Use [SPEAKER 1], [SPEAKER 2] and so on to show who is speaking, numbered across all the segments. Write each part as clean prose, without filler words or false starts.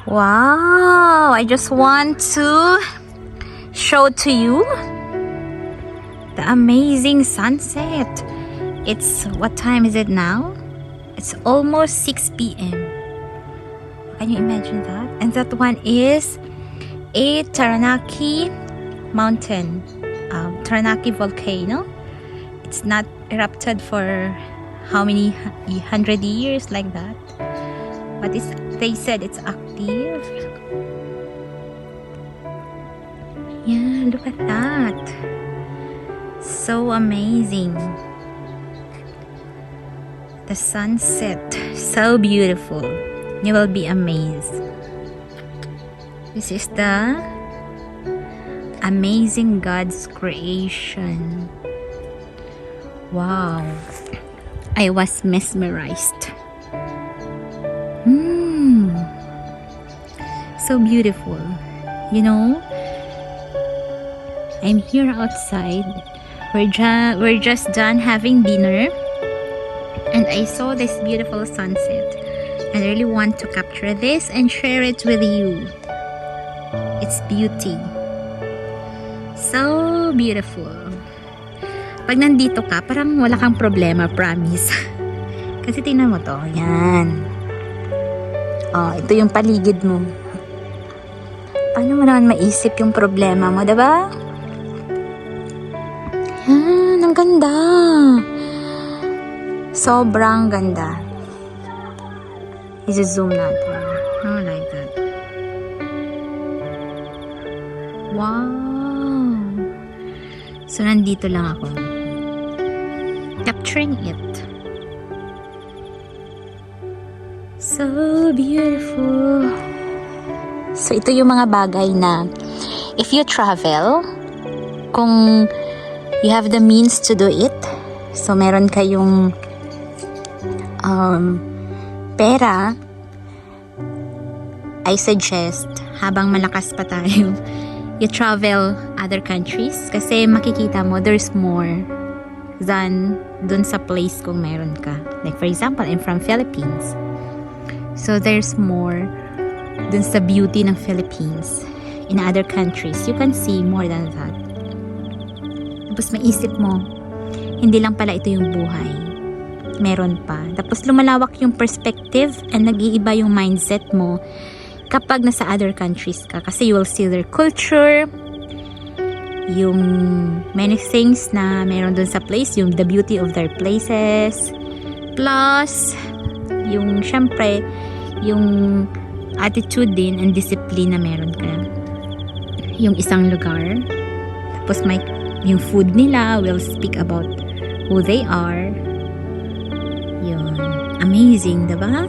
[SPEAKER 1] Wow, I just want to show to you the amazing sunset. It's, what time is it now? It's almost 6 p.m. Can you imagine that? And that one is a Taranaki mountain, Taranaki volcano. It's not erupted for how many 100 years like that, but they said it's active. Yeah, look at that. So amazing. The sunset, so beautiful. You will be amazed. This is the amazing God's creation. Wow, I was mesmerized. So beautiful. You know, I'm here outside. We're just done having dinner, and I saw this beautiful sunset. I really want to capture this and share it with you. Its beauty. So beautiful. Pag nandito ka, parang wala kang problema, promise. Kasi tingnan mo to. Yan. Oh, ito yung paligid mo. Paano mo naman maisip yung problema mo, diba? Yan, ang ganda. Sobrang ganda. I-zoom natin. Oh, like that. Wow. So, nandito lang ako. Capturing it. So beautiful. So, ito yung mga bagay na if you travel, kung you have the means to do it, so meron kayong pera, I suggest, habang malakas pa tayo, you travel other countries kasi makikita mo there's more than dun sa place kung meron ka. Like for example, I'm from Philippines. So there's more dun sa beauty ng Philippines. In other countries, you can see more than that. Tapos maisip mo, hindi lang pala ito yung buhay. Meron pa. Tapos lumalawak yung perspective and nag-iiba yung mindset mo kapag nasa other countries ka. Kasi you will see their culture, yung many things na meron dun sa place, yung the beauty of their places, plus yung syempre yung attitude din and discipline na meron ka yung isang lugar. Tapos may yung food nila will speak about who they are. Yun, amazing, diba?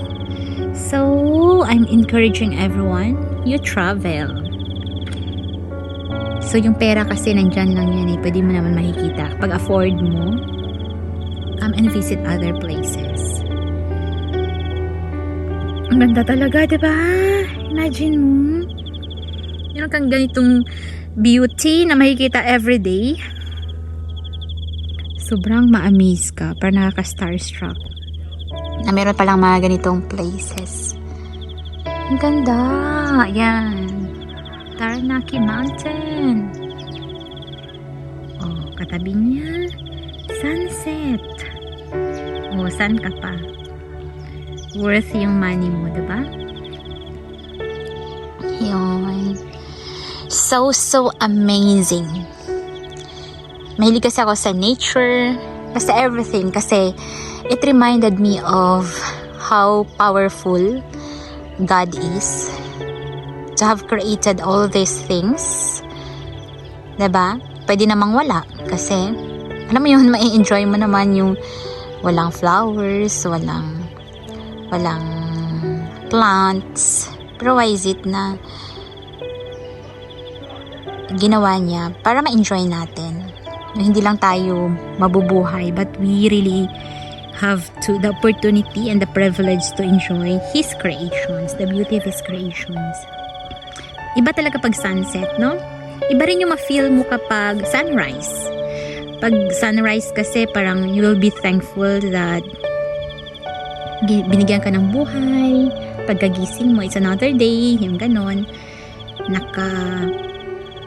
[SPEAKER 1] So I'm encouraging everyone, you travel. So yung pera kasi nandyan lang yan eh, pwede mo naman makikita pag afford mo, and visit other places. Ang ganda talaga, diba? Imagine mo. Meron kang ganitong beauty na makikita everyday. Sobrang ma-amaze ka. Parang nakaka-starstruck. Na meron palang mga ganitong places. Ang ganda. Yan. Taranaki Mountain. Oh, katabi niya. Sunset. Oh, sun ka pa. Worth yung money mo, diba? Yun. So amazing. Mahilig kasi ako sa nature, basta everything, kasi it reminded me of how powerful God is to have created all these things. Diba? Pwede namang wala, kasi alam mo yun, mai-enjoy mo naman yung walang flowers, walang plants, pero why is it na ginawa niya para ma-enjoy natin? Hindi lang tayo mabubuhay, but we really have the opportunity and the privilege to enjoy His creations, the beauty of His creations. Iba talaga pag sunset, no? Iba rin yung ma-feel mo kapag sunrise. Pag sunrise kasi parang you will be thankful that binigyan ka ng buhay, pagkagising mo, it's another day, yung ganon.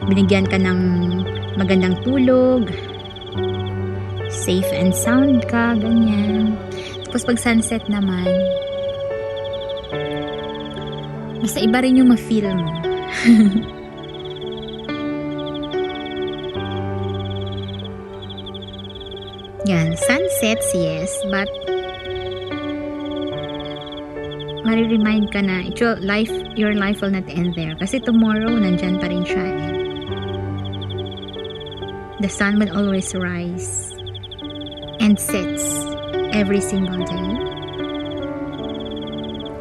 [SPEAKER 1] Binigyan ka ng magandang tulog, safe and sound ka, ganyan. Tapos pag sunset naman, basta iba rin yung ma-feel mo. Yan, sunsets, yes, but mariremind ka na your life will not end there. Kasi tomorrow, nandyan pa rin siya eh. The sun will always rise and sets every single day.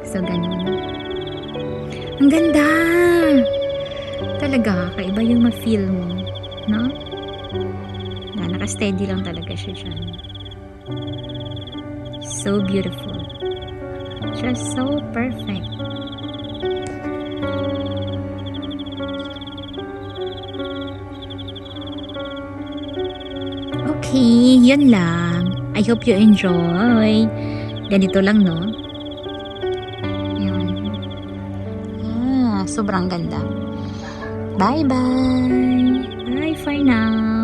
[SPEAKER 1] So, ganun. Ang ganda! Talaga, kaiba yung ma-feel mo, no? Naka-steady lang talaga siya dyan. So beautiful. Just so perfect. Okay, yun lang. I hope you enjoy. Ganito lang, no? Yun. Sobrang ganda. Bye-bye. Bye for now.